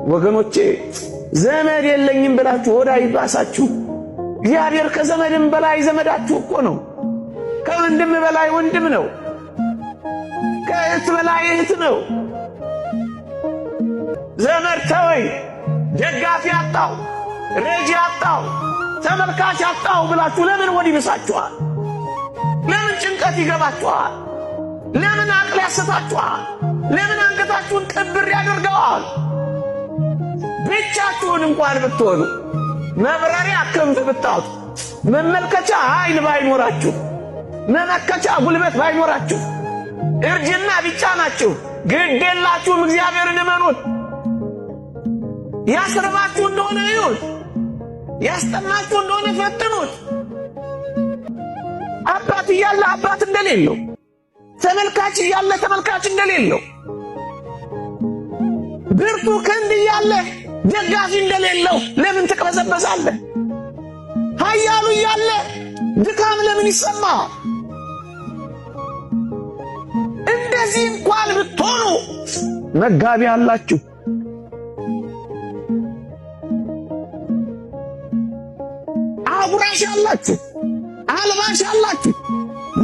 ወገኖቼ ዘመድ የለኝም ብላችሁ ወዳ ይባሳችሁ። እግዚአብሔር ከዘመድም በላይ ዘመዳችሁ እኮ ነው። ከወንድም በላይ ወንድም ነው። ከእህት በላይ እህት ነው። ዘመድ ተወይ፣ ደጋፊ አጣው፣ ረጂ አጣው፣ ተመልካች አጣው ብላችሁ ለምን ወዲ ይብሳችኋል? ለምን ጭንቀት ይገባችኋል? ለምን አቅል ያሰታችኋል? ለምን አንገታችሁን ቅብር ያደርገዋል? ብቻችሁን እንኳን ብትሆኑ መብረሪያ ክንፍ ብታውጡ መመልከቻ ኃይል ባይኖራችሁ መመከቻ ጉልበት ባይኖራችሁ እርጅና ቢጫናችሁ ግድ የላችሁም። እግዚአብሔርን እመኑት። ያስርባችሁ እንደሆነ ይሁን፣ ያስጠማችሁ እንደሆነ ፈትኑት። አባት እያለ አባት እንደሌለው፣ ተመልካች እያለ ተመልካች እንደሌለው፣ ብርቱ ክንድ እያለ ደጋፊ እንደሌለው ለምን ትቅበዘበዛለህ? ኃያሉ እያለ ድካም ለምን ይሰማ? እንደዚህ እንኳን ብትሆኑ መጋቢ አላችሁ። አጉራሽ አላችሁ፣ አልባሽ አላችሁ፣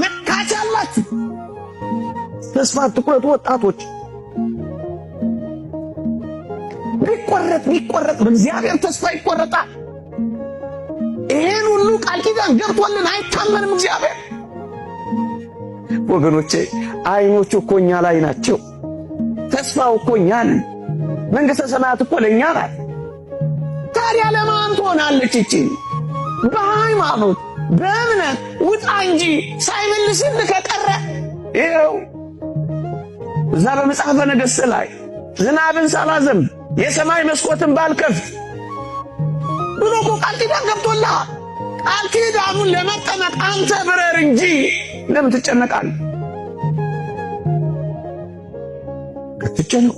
መካች አላችሁ። ተስፋ አትቁረጡ ወጣቶች። ቢቆረጥ በእግዚአብሔር ተስፋ ይቆረጣል። ይሄን ሁሉ ቃል ኪዳን ገብቶልን አይታመንም እግዚአብሔር። ወገኖቼ አይኖቹ እኮ እኛ ላይ ናቸው። ተስፋው እኮ እኛ ነን። መንግሥተ ሰማያት እኮ ለእኛ ናት። ታዲያ ለማን ትሆናለች እቺ? በሃይማኖት በእምነት ውጣ እንጂ ሳይመልስልህ ከቀረ ይኸው እዛ በመጽሐፈ ነገሥት ላይ ዝናብን ሳላዘንብ የሰማይ መስኮትን ባልከፍት ብሎ እኮ ቃል ኪዳን ገብቶልሃል። ቃል ኪዳኑን ለመጠመቅ አንተ ብረር እንጂ ለምን ትጨነቃለህ? አትጨነቁ።